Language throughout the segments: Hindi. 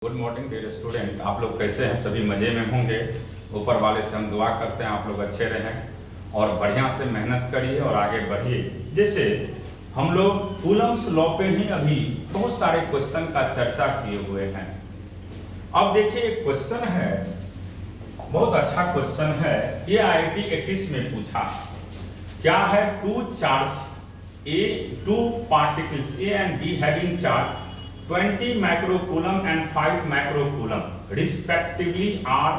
गुड मॉर्निंग डियर स्टूडेंट, आप लोग कैसे हैं? सभी मज़े में होंगे। ऊपर वाले से हम दुआ करते हैं आप लोग अच्छे रहें और बढ़िया से मेहनत करिए और आगे बढ़िए। जैसे हम लोग कूलम्स लॉ पे ही अभी बहुत सारे क्वेश्चन का चर्चा किए हुए हैं। अब देखिए एक क्वेश्चन है, बहुत अच्छा क्वेश्चन है। ये IIT 21 में पूछा, क्या है? Two particles A and B having charge 20 microcoulomb and 5 microcoulomb respectively are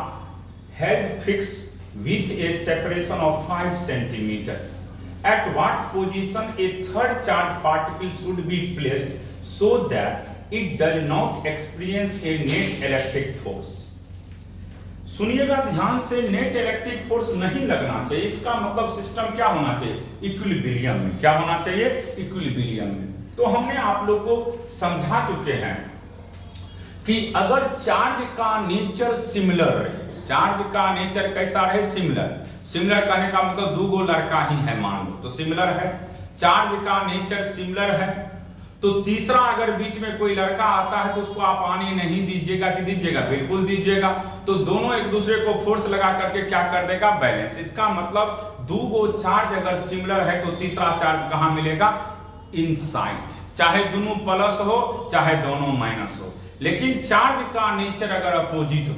held fixed with a separation of 5 centimeter. At what position a third charged particle should be placed so that it does not experience a net electric force? सुनिएगा ध्यान से, नेट इलेक्ट्रिक फोर्स नहीं लगना चाहिए। इसका मतलब सिस्टम क्या होना चाहिए? इक्विलिब्रियम में। क्या होना चाहिए? इक्विलिब्रियम में। तो हमने आप लोग को समझा चुके हैं कि अगर चार्ज का नेचर सिमिलर रहे, चार्ज का नेचर कैसा रहे? सिमिलर। सिमिलर कहने का मतलब दो गो लड़का ही है मान लो, तो सिमिलर है। चार्ज का नेचर सिमिलर है, तो तीसरा अगर बीच में कोई लड़का आता है तो उसको आप आने नहीं दीजिएगा कि दीजिएगा? बिल्कुल दीजिएगा। तो दोनों एक दूसरे को फोर्स लगा करके क्या कर देगा? बैलेंस। इसका मतलब दो गो चार्ज अगर सिमिलर है तो तीसरा चार्ज कहां मिलेगा? इनसाइड। चाहे दोनों प्लस हो चाहे दोनों माइनस हो, लेकिन चार्ज का नेचर अगर अपोजिट हो,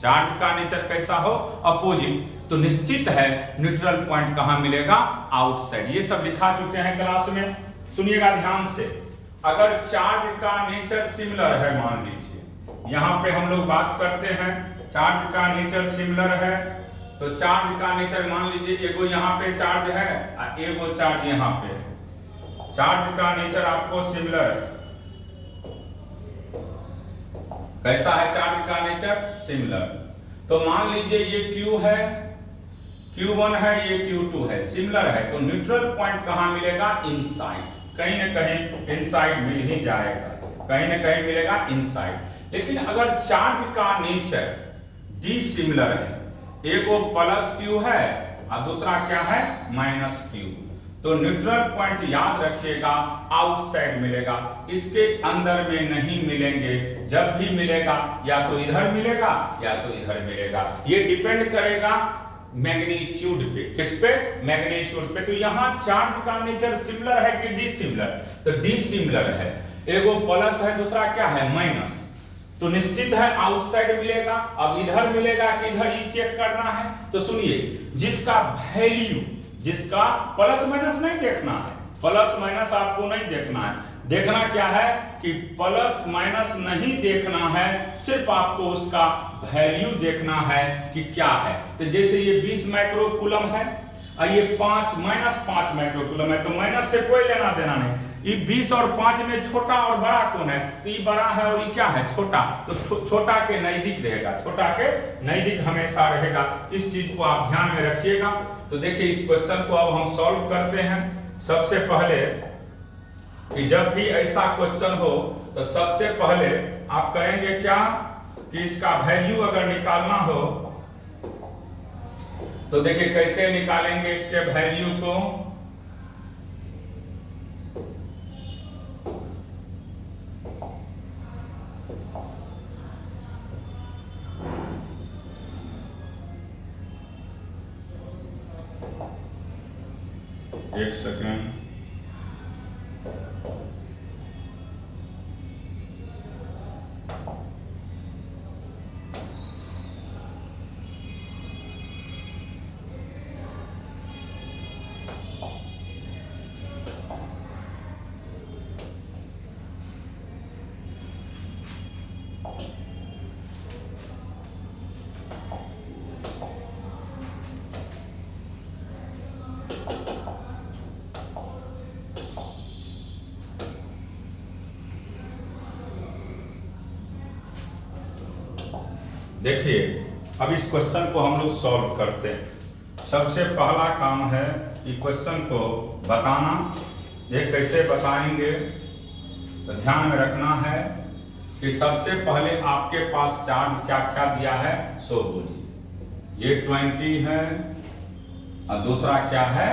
चार्ज का नेचर कैसा हो? अपोजिट, तो निश्चित है न्यूट्रल पॉइंट कहां मिलेगा? आउटसाइड। ये सब लिखा चुके हैं क्लास में, सुनिएगा ध्यान से। अगर चार्ज का नेचर सिमिलर है, मान लीजिए यहां पे हम लोग बात करते हैं चार्ज का नेचर सिमिलर है, तो चार्ज का नेचर मान लीजिए एगो यहां पे चार्ज है और एगो चार्ज यहां पे है। चार्ज का नेचर आपको सिमिलर है। कैसा है चार्ज का नेचर? सिमिलर। तो मान लीजिए ये Q है, Q1 है, ये Q2 है, सिमिलर है, तो न्यूट्रल पॉइंट कहां मिलेगा? इनसाइड। कहीं ना कहीं इनसाइड मिल ही जाएगा, कहीं ना कहीं मिलेगा इनसाइड। लेकिन अगर चार्ज का नेचर डिसिमिलर है, एगो प्लस Q है और दूसरा क्या है? माइनस Q, तो न्यूट्रल पॉइंट याद रखिएगा आउटसाइड मिलेगा, इसके अंदर में नहीं मिलेंगे। जब भी मिलेगा या तो इधर मिलेगा या तो इधर मिलेगा। ये डिपेंड करेगा मैग्नीट्यूड पे। किस पे? मैग्नीट्यूड पे। तो यहां चार्ज का नेचर सिमिलर है कि डिसिमिलर? तो डिसिमिलर है। एगो प्लस है, दूसरा क्या है? माइनस, तो निश्चित है आउटसाइड मिलेगा। अब इधर मिलेगा कि इधर, ही चेक करना है। तो सुनिए, जिसका वैल्यू, जिसका प्लस माइनस नहीं देखना है, प्लस माइनस आपको नहीं देखना है। देखना क्या है कि प्लस माइनस नहीं देखना है, सिर्फ आपको उसका वैल्यू देखना है कि क्या है। तो जैसे ये 20 माइक्रोकूलम है और ये 5 माइक्रोकूलम है, तो माइनस से कोई लेना देना नहीं। ये 20 और 5 में छोटा और बड़ा कौन है? तो ये बड़ा है और ये क्या है? छोटा। तो छोटा के नजदीक रहेगा, छोटा के नजदीक हमेशा रहेगा। इस चीज को आप ध्यान में रखिएगा। तो देखिए इस क्वेश्चन को अब हम सॉल्व करते हैं। सबसे पहले कि जब भी ऐसा क्वेश्चन हो तो सबसे पहले आप करेंगे क्या कि इसका वैल्यू अगर निकालना हो तो देखिए कैसे निकालेंगे इसके वैल्यू को। एक सेकेंड, देखिए अब इस क्वेश्चन को हम लोग सॉल्व करते हैं। सबसे पहला काम है कि क्वेश्चन को बताना। ये कैसे बताएंगे तो ध्यान में रखना है कि सबसे पहले आपके पास चार्ज क्या क्या दिया है सो बोलिए। ये 20 है और दूसरा क्या है?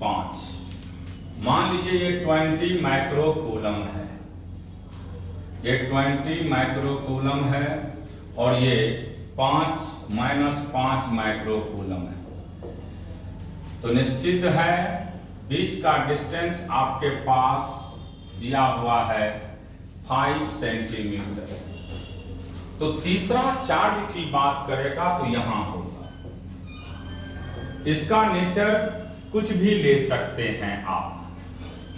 5। मान लीजिए ये 20 माइक्रोकूलम है, ये 20 माइक्रोकूलम है और ये 5 माइक्रोकूलम है। तो निश्चित है बीच का डिस्टेंस आपके पास दिया हुआ है 5 सेंटीमीटर। तो तीसरा चार्ज की बात करेगा तो यहां होगा, इसका नेचर कुछ भी ले सकते हैं आप,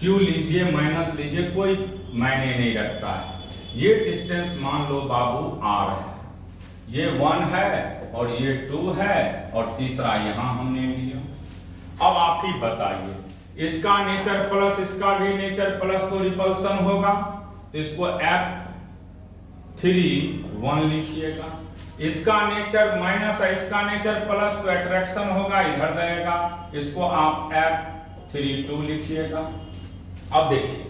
क्यू लीजिए माइनस लीजिए कोई मायने नहीं रखता है। ये डिस्टेंस मान लो बाबू r है, ये 1 है और ये 2 है और तीसरा यहां हमने लिया। अब आप ही बताइए, इसका नेचर प्लस इसका भी नेचर प्लस तो रिपल्सन होगा, तो इसको F31 लिखिएगा। इसका नेचर माइनस है, इसका नेचर प्लस तो अट्रैक्शन होगा, इधर रहेगा, इसको आप F32 लिखिएगा। अब देखिए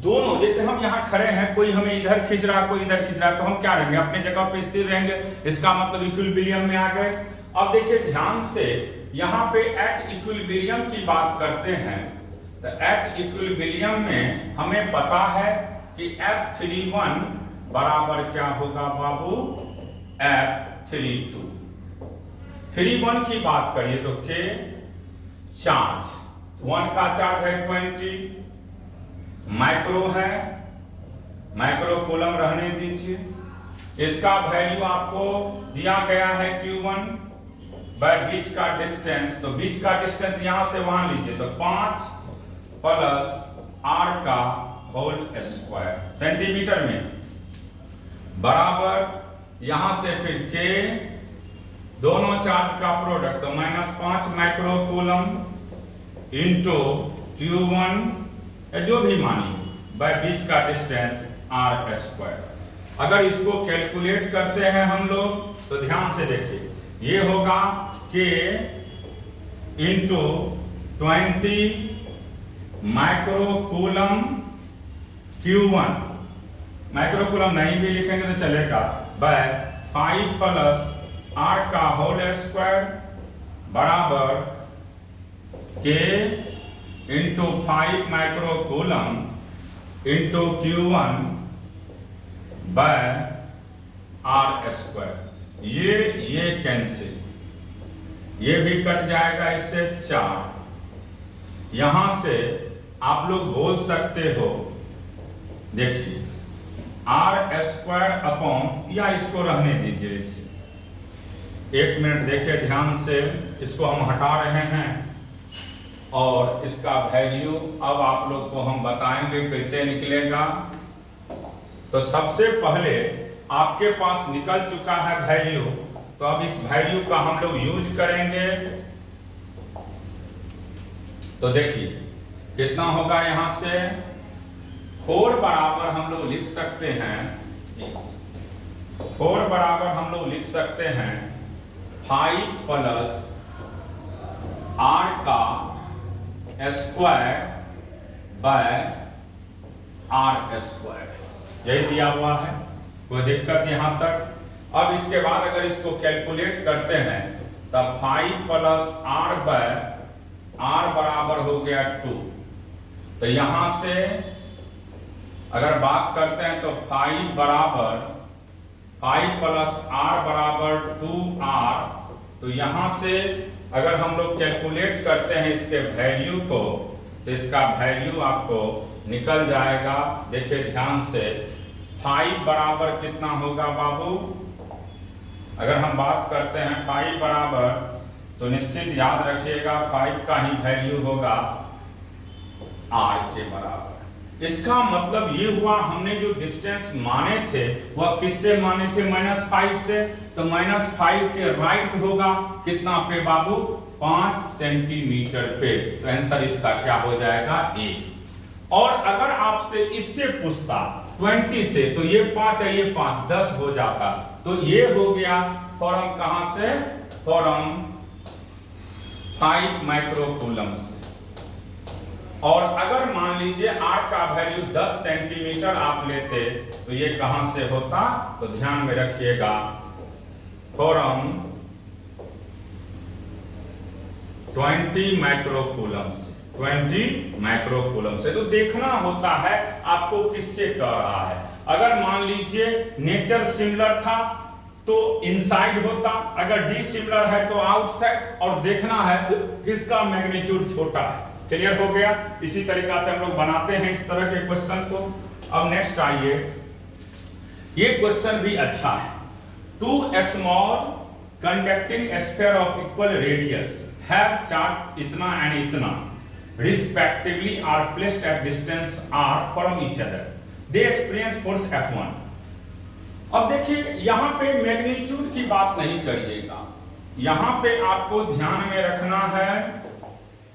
दोनों, जैसे हम यहाँ खड़े हैं, कोई हमें इधर खींच रहा है कोई इधर खींच रहा है, तो हम क्या रहेंगे, अपने जगह पे स्थिर रहेंगे, इसका मतलब इक्विलिब्रियम में आ गए। अब देखिए ध्यान से, यहाँ पे एट इक्विलिब्रियम की बात करते हैं, तो एट इक्विलिब्रियम में हमें पता है कि F31 बराबर क्या होगा बाबू, F32। 31 की बात करिए तो K चार्ज, 1 का चार्ज है 20, माइक्रो है, माइक्रोकूलम रहने दीजिए, इसका वैल्यू आपको दिया गया है Q1 बाय बीच का डिस्टेंस, तो बीच का डिस्टेंस यहां से वहां लीजिए तो 5 प्लस r का होल स्क्वायर सेंटीमीटर में, बराबर यहां से फिर K, दोनों चार्ज का प्रोडक्ट तो -5 माइक्रोकूलम इंटू Q1 जो भी मानिए बाय बीच का डिस्टेंस r स्क्वायर। अगर इसको कैलकुलेट करते हैं हम लोग तो ध्यान से देखिए, ये होगा K into 20 microcoulomb Q1, microcoulomb नहीं भी लिखेंगे तो चलेगा, बाय 5 प्लस r का होल स्क्वायर बराबर K into 5 microcoulomb into Q1 by r square. ये कैंसिल, ये भी कट जाएगा इससे 4। यहां से आप लोग बोल सकते हो, देखिए r स्क्वायर अपॉन, या इसको रहने दीजिए इसे, 1 मिनट देखिए ध्यान से, इसको हम हटा रहे हैं और इसका वैल्यू अब आप लोग को हम बताएंगे कैसे निकलेगा। तो सबसे पहले आपके पास निकल चुका है वैल्यू, तो अब इस वैल्यू का हम लोग यूज करेंगे। तो देखिए कितना होगा, यहां से 4 बराबर हम लोग लिख सकते हैं, 4 बराबर हम लोग लिख सकते हैं 5 प्लस r का स्क्वायर बाय r स्क्वायर, यही दिया हुआ है, कोई दिक्कत यहां तक। अब इसके बाद अगर इसको कैलकुलेट करते हैं तब 5 प्लस r बाय r बराबर हो गया 2, तो यहां से अगर बात करते हैं तो 5 बराबर 5 प्लस r बराबर 2r, तो यहां से अगर हम लोग कैलकुलेट करते हैं इसके वैल्यू को, तो इसका वैल्यू आपको निकल जाएगा। देखिए ध्यान से, 5 बराबर कितना होगा बाबू, अगर हम बात करते हैं 5 बराबर, तो निश्चित याद रखिएगा 5 का ही वैल्यू होगा r के बराबर। इसका मतलब ये हुआ, हमने जो डिस्टेंस माने थे वह किससे माने थे, -5 से, तो -5 के राइट होगा कितना पे बाबू, 5 सेंटीमीटर पे, तो आंसर इसका क्या हो जाएगा, 1। और अगर आपसे इससे पूछता 20 से, तो ये 5 है, ये 5, 10 हो जाता, तो ये हो गया फॉर्म कहां से, फॉर्म 5 माइक्रोकूलम से। और अगर मान लीजिए r का वैल्यू 10 सेंटीमीटर आप लेते, तो ये कहां से होता, तो ध्यान में रखिएगा, फॉर्म 20 माइक्रोकूलम से, 20 माइक्रोकूलम से। तो देखना होता है आपको किससे कह रहा है। अगर मान लीजिए नेचर सिमिलर था तो इनसाइड होता, अगर डिसिमिलर है तो आउटसाइड, और देखना है किसका मैग्नीट्यूड छोटा है। क्लियर हो गया। इसी तरीका से हम लोग बनाते हैं इस तरह के क्वेश्चन को। अब नेक्स्ट आइए, ये क्वेश्चन भी अच्छा है। Two small conducting sphere of equal radius have charge इतना एंड इतना respectively are placed at distance r from each other. They experience force F1. अब देखिए यहां पे मैग्नीट्यूड की बात नहीं करिएगा, यहां पे आपको ध्यान में रखना है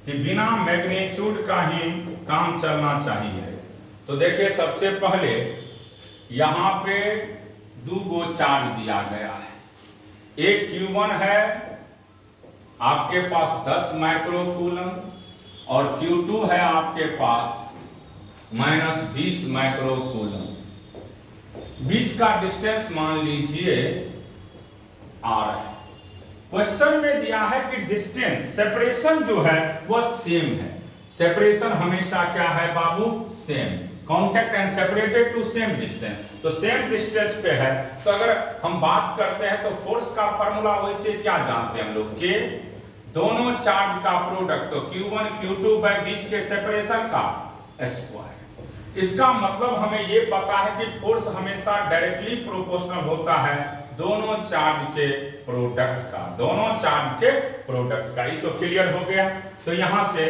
कि बिना मैग्नीट्यूड का ही काम चलना चाहिए। तो देखिए सबसे पहले यहां पे दो गो चार्ज दिया गया है, एक Q1 है आपके पास 10 माइक्रो कूलम और Q2 है आपके पास -20 माइक्रो कूलम। बीच का डिस्टेंस मान लीजिए r है। क्वेश्चन में दिया है कि डिस्टेंस सेपरेशन जो है वह सेम है। सेपरेशन हमेशा क्या है बाबू? Same. Contact and separated to same distance, तो सेम डिस्टेंस पे है। तो अगर हम बात करते हैं तो फोर्स का फार्मूला वैसे क्या जानते हैं हम लोग के दोनों चार्ज का प्रोडक्ट, तो Q1 Q2 बाय बीच के सेपरेशन का स्क्वायर। इसका मतलब हमें ये पता है कि फोर्स हमेशा डायरेक्टली प्रोपोर्शनल होता है दोनों चार्ज के प्रोडक्ट का, दोनों चार्ज के प्रोडक्ट का। ये तो क्लियर हो गया। तो यहां से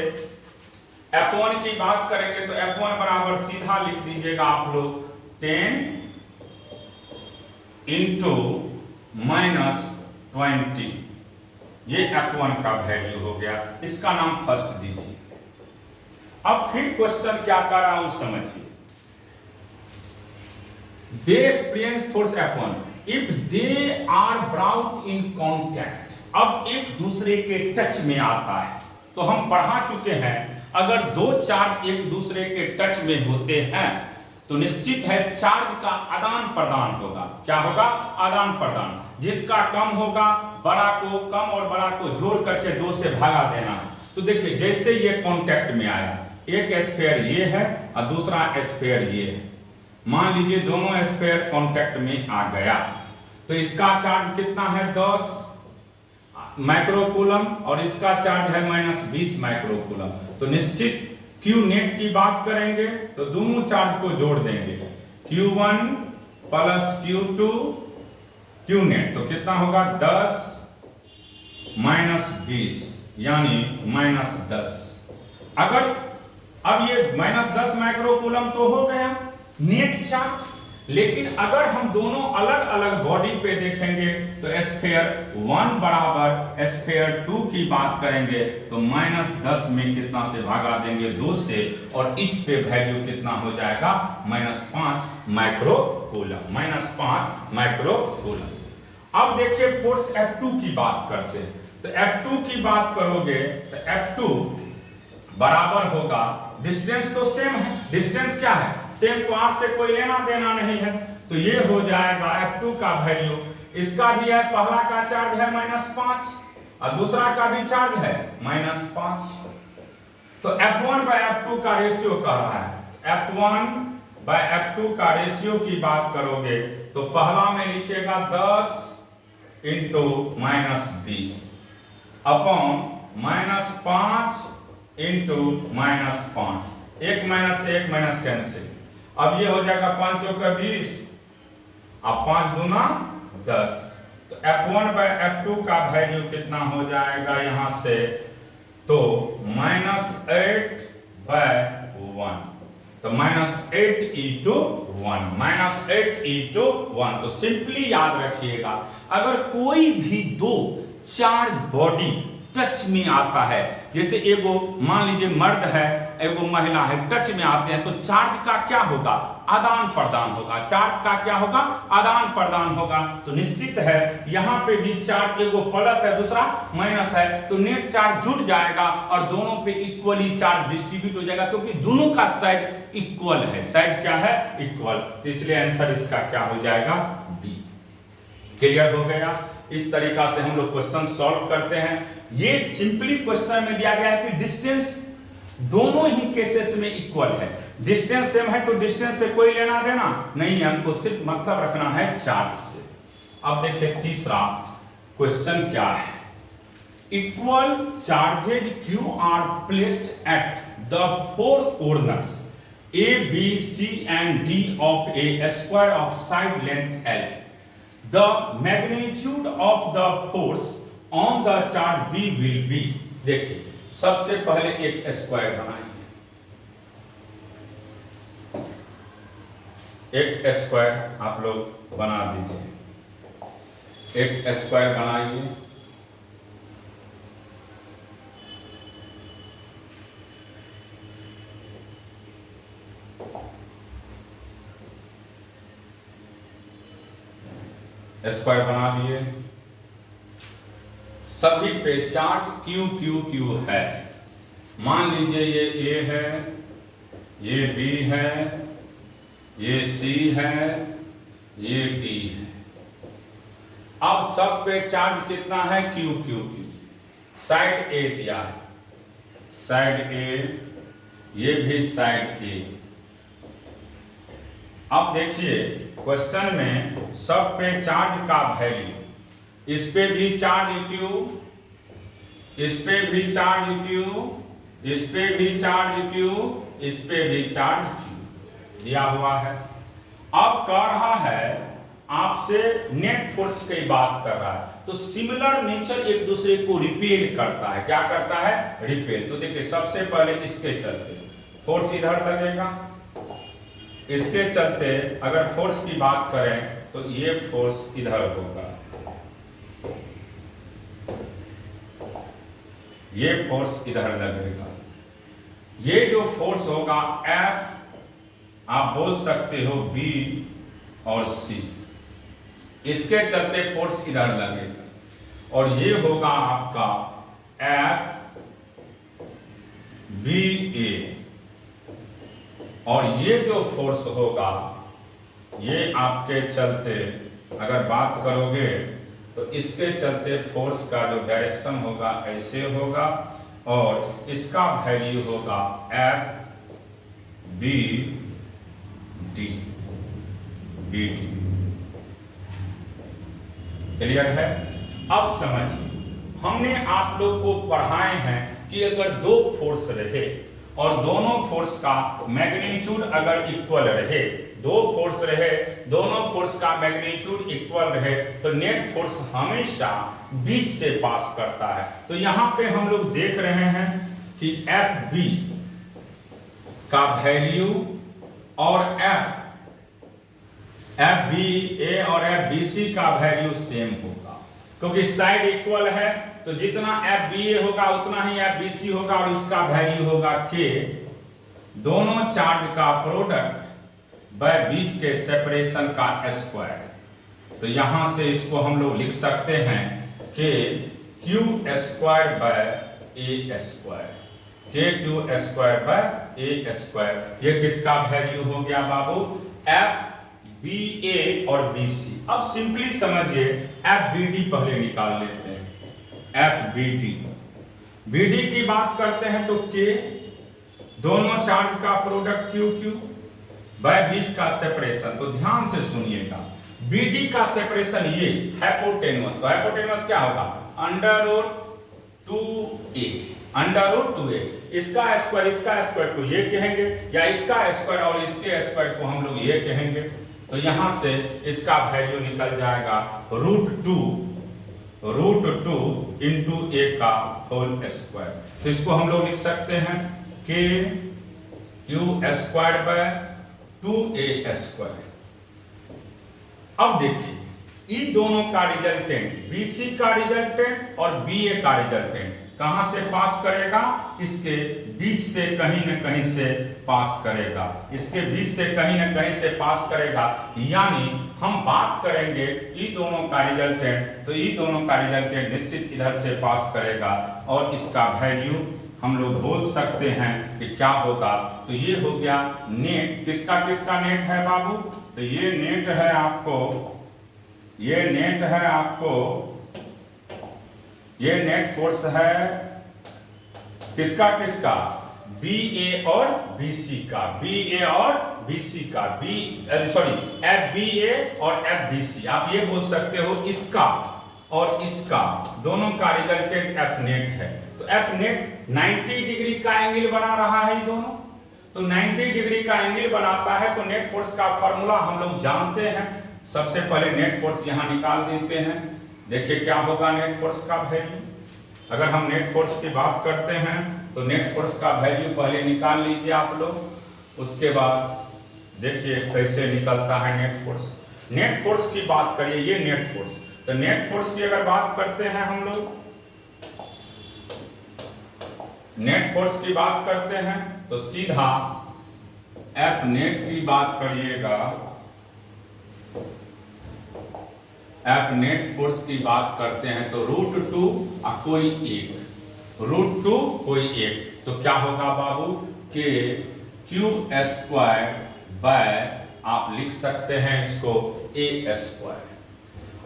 F1 की बात करेंगे तो F1 बराबर सीधा लिख दीजिएगा आप लोग 10 इंटू -20, ये F1 का वैल्यू हो गया। इसका नाम फर्स्ट दीजिए। अब फिर क्वेश्चन क्या कर रहा हूं समझिए। They experience force F1 if they are brought in contact. अब एक दूसरे के टच में आता है, तो हम पढ़ा चुके हैं अगर दो चार्ज एक दूसरे के टच में होते हैं तो निश्चित है चार्ज का आदान प्रदान होगा। क्या होगा? आदान प्रदान। जिसका कम होगा बड़ा को कम और बड़ा को जोड़ करके 2 से भागा देना है। तो देखिए जैसे ये कांटेक्ट में आया, एक स्फीयर ये है और दूसरा स्फीयर ये है। मान लीजिए दोनों स्फीयर कांटेक्ट में आ गया, तो इसका चार्ज कितना है? 10 माइक्रो कूलम और इसका चार्ज है -20 माइक्रो कूलम। तो निश्चित Q नेट की बात करेंगे तो दोनों चार्ज को जोड़ देंगे, Q1 plus Q2 Q net, तो कितना होगा? 10 -20 यानी -10। अगर अब ये -10 माइक्रो कूलम तो हो गया नेट चार्ज, लेकिन अगर हम दोनों अलग अलग बॉडी पे देखेंगे तो स्फीयर 1 बराबर स्फीयर 2 की बात करेंगे तो -10 में कितना से भागा देंगे? 2 से, और इच पे वैल्यू कितना हो जाएगा? -5 माइक्रो कूलम, -5 माइक्रो कूलम। अब देखिए फोर्स F2 की बात करते हैं। तो F2 की बात करोगे तो F2 बराबर होगा, डिस्टेंस तो सेम है, डिस्टेंस क्या है? सेम, तो r से कोई लेना देना नहीं है, तो ये हो जाएगा F2 का वैल्यू। इसका भी है, पहला का चार्ज है -5 और दूसरा का भी चार्ज है -5। तो F1 बाय F2 का रेशियो कह रहा है। F1 बाय F2 का रेशियो की बात करोगे तो पहला में लिखिएगा 10 इंटू -20 अपॉन -5 इंटू -5, एक माइनस से एक माइनस कैंसिल। अब ये हो जाएगा 5 चौका 20 अब 5 दूना 10। तो F1 बाय F2 का वैल्यू कितना हो जाएगा यहां से? तो -8 बाय 1, तो -8 इंटू 1, -8 इंटू 1। तो सिंपली याद रखिएगा अगर कोई भी दो चार्ज बॉडी टच में आता है, जैसे एगो मान लीजिए मर्द है एगो महिला है, टच में आते हैं तो चार्ज का क्या होगा? आदान प्रदान होगा। चार्ज का क्या होगा? आदान प्रदान होगा। तो निश्चित है यहां पे भी चार्ज एगो प्लस है दूसरा माइनस है, तो नेट चार्ज जुड़ जाएगा और दोनों पे इक्वली चार्ज डिस्ट्रीब्यूट हो जाएगा, क्योंकि दोनों का साइड इक्वल है। साइड क्या है? इक्वल। तो इसलिए आंसर इसका क्या हो जाएगा? बी। क्लियर हो गया। इस तरीका से हम लोग क्वेश्चन सॉल्व करते हैं। ये सिंपली क्वेश्चन में दिया गया है कि डिस्टेंस दोनों ही केसेस में इक्वल है। डिस्टेंस सेम है तो डिस्टेंस से कोई लेना देना नहीं है, हमको सिर्फ मतलब रखना है चार्ज से। अब देखिए तीसरा क्वेश्चन क्या है। Equal charges Q are placed at the four corners A, B, C and D of a square of side length L. The magnitude of the force on the charge B will be। देखिए सबसे पहले एक स्क्वायर बनाइए, एक स्क्वायर आप लोग बना दीजिए, एक स्क्वायर बनाइए। स्क्वायर बना लिए, सभी पे चार्ज Q Q Q है। मान लीजिए ये A है, ये B है, ये C है, ये D है। अब सब पे चार्ज कितना है Q Q Q। Side A दिया है, साइड A, ये भी साइड A। अब देखिए क्वेश्चन में सब पे चार्ज का वैल्यू, इस पे भी चार्ज Q, इस पे भी चार्ज Q, इस पे भी चार्ज Q, इस पे भी चार्ज Q दिया हुआ है। अब कह रहा है आपसे नेट फोर्स की बात कर रहा है, तो सिमिलर नेचर एक दूसरे को रिपेल करता है। क्या करता है? रिपेल। तो देखिए सबसे पहले इसके चलते फोर्स इधर लगेगा, इसके चलते अगर फोर्स की बात करें तो ये फोर्स इधर होगा, ये फोर्स इधर लगेगा। ये जो फोर्स होगा F, आप बोल सकते हो B और C, इसके चलते फोर्स इधर लगेगा। और ये होगा आपका F B A, और ये जो फोर्स होगा ये आपके चलते अगर बात करोगे तो इसके चलते फोर्स का जो डायरेक्शन होगा ऐसे होगा, और इसका वैल्यू होगा F B D B D। Clear है? अब समझिए, हमने आप लोग को पढ़ाए हैं कि अगर दो फोर्स रहे और दोनों फोर्स का मैग्नीट्यूड अगर इक्वल रहे, दो फोर्स रहे, दोनों फोर्स का मैग्नीट्यूड इक्वल रहे, तो नेट फोर्स हमेशा बीच से पास करता है। तो यहां पे हम लोग देख रहे हैं कि FB का वैल्यू और FBA और FBC का वैल्यू सेम होगा, क्योंकि साइड इक्वल है। तो जितना FBA होगा उतना ही FBC होगा, और इसका वैल्यू होगा K। दोनों चार्ज का प्रोडक्ट बाय बीच के सेपरेशन का स्क्वायर। तो यहां से इसको हम लोग लिख सकते हैं K Q square by A square, K Q square by A square. ये किसका वैल्यू हो गया बाबू? FBA और BC। अब सिंपली समझिए, FBD पहले निकाल लेते हैं। FBD, BD की बात करते हैं तो K, दोनों चार्ज का प्रोडक्ट Q Q बाय बीच का सेपरेशन। तो ध्यान से सुनिएगा, BD का सेपरेशन ये हाइपोटेन्यूस। तो हाइपोटेन्यूस क्या होगा? √2a, √2a। इसका स्क्वायर को ये कहेंगे, या इसका स्क्वायर और इसके स्क्वायर को हम लोग ये कहेंगे। तो यहां से इसका वैल्यू निकल जाएगा √2 इंटू a का होल स्क्वायर। तो इसको हम लोग लिख सकते हैं K Q square by 2a square. अब देखिए, इन दोनों का रिजल्टेंट, BC का रिजल्टेंट और BA का रिजल्टेंट कहां से पास करेगा? इसके बीच से कहीं न कहीं से पास करेगा, इसके बीच से कहीं न कहीं से पास करेगा। यानी हम बात करेंगे ई दोनों का रिजल्टेंट, तो ई दोनों का रिजल्टेंट निश्चित इधर से पास करेगा, और इसका वैल्यू हम लोग बोल सकते हैं कि क्या होगा? तो ये हो गया नेट। किसका किसका नेट है बाबू? तो ये नेट है आपको, ये नेट है आपको, ये नेट फोर्स है किसका किसका? बी ए और बी सी का, बी ए और बी सी का, एफ बी ए और एफ बी सी। आप ये बोल सकते हो इसका और इसका दोनों का रिजल्टेंट एफ नेट है। तो एफ नेट 90 डिग्री का एंगल बना रहा है ये दोनों, तो 90 डिग्री का एंगल बनाता है। तो नेट फोर्स का फॉर्मूला हम लोग जानते हैं। सबसे पहले नेट फोर्स यहां निकाल देते हैं। देखिए क्या होगा नेट फोर्स का वैल्यू। अगर हम नेट फोर्स की बात करते हैं तो नेट फोर्स का वैल्यू पहले निकाल लीजिए आप लोग, उसके बाद देखिए कैसे निकलता है नेट फोर्स। नेट फोर्स की बात करिए, ये नेट फोर्स, तो नेट फोर्स की अगर बात करते हैं हम लोग, नेट फोर्स की बात करते हैं तो सीधा एफ नेट की बात करिएगा, एफ नेट फोर्स की बात करते हैं तो √2 कोई एक, √2 कोई एक, तो क्या होगा बाबू के क्यू स्क्वायर बाय, आप लिख सकते हैं इसको ए स्क्वायर।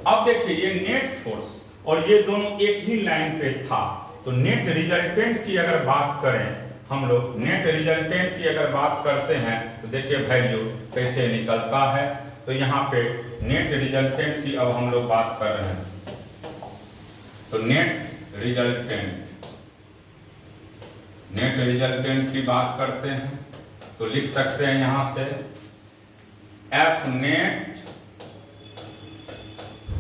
अब देखिए ये नेट फोर्स और ये दोनों एक ही लाइन पे था, तो नेट रिजल्टेंट की अगर बात करें हम लोग, नेट रिजल्टेंट की अगर बात करते हैं तो देखिए वैल्यू कैसे निकलता है। तो यहाँ पे नेट रिजल्टेंट की अब हम लोग बात कर रहे हैं, तो नेट रिजल्टेंट की बात करते हैं तो लिख सकते हैं यहां से F net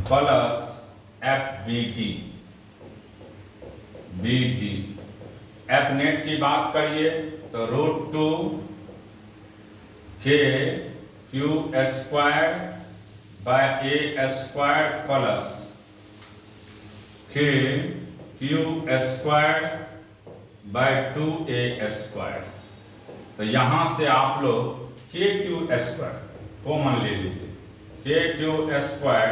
plus F B D. F net की बात करिए तो √2 K Q square by a square plus K Q square by 2a square. तो यहां से आप लोग के क्यू स्क्वायर कॉमन ले लीजिए, के Q square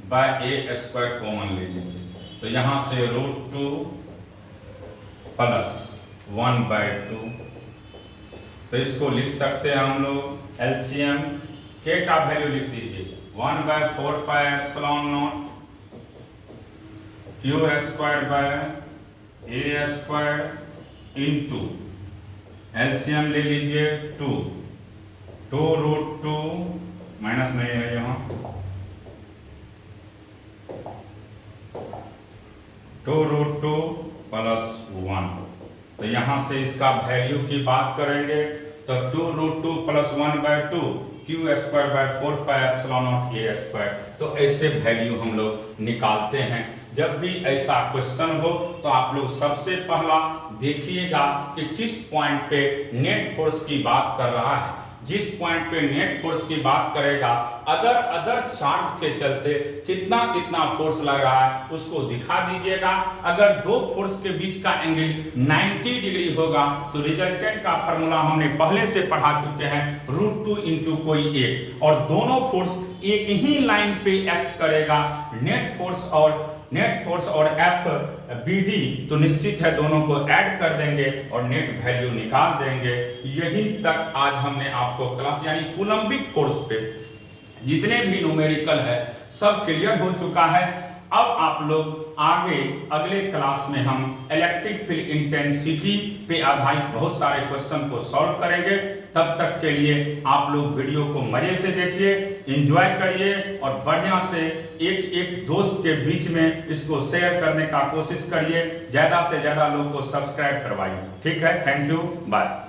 by a square common ले लीजिए। तो यहां से √2 प्लस 1/2, तो इसको लिख सकते हैं हम लोग एलसीएम, के का वैल्यू लिख दीजिए 1/4 pi epsilon not Q square by a square into LCM ले लीजिए 2 √2 माइनस नहीं है यहाँ, 2√2 प्लस 1। तो यहां से इसका वैल्यू की बात करेंगे तो 2√2 plus 1/2 Q square bye 4 pi epsilon not a square. तो ऐसे वैल्यू हम लोग निकालते हैं। जब भी ऐसा क्वेश्चन हो तो आप लोग सबसे पहला देखिएगा कि किस पॉइंट पे नेट फोर्स की बात कर रहा है। जिस पॉइंट पे नेट फोर्स की बात करेगा अदर चार्ज के चलते कितना कितना फोर्स लग रहा है उसको दिखा दीजिएगा। अगर दो फोर्स के बीच का एंगल 90 डिग्री होगा तो रिजल्टेंट का फॉर्मूला हमने पहले से पढ़ा चुके हैं √2 इंटू कोई एक, और दोनों फोर्स एक ही लाइन पे एक्ट करेगा, नेट फोर्स और एफ बी डी, तो निश्चित है दोनों को ऐड कर देंगे और नेट वैल्यू निकाल देंगे। यही तक आज हमने आपको क्लास यानी कूलम्बिक फोर्स पे जितने भी न्यूमेरिकल है सब क्लियर हो चुका है। अब आप लोग आगे अगले क्लास में हम इलेक्ट्रिक फील्ड इंटेंसिटी पे आधारित बहुत सारे क्वेश्चन को सॉल्व करेंगे। तब तक के लिए आप लोग वीडियो को मजे से देखिए, एंजॉय करिए और बढ़िया से एक दोस्त के बीच में इसको शेयर करने का कोशिश करिए, ज्यादा से ज्यादा लोगों को सब्सक्राइब करवाइए। ठीक है, थैंक यू, बाय।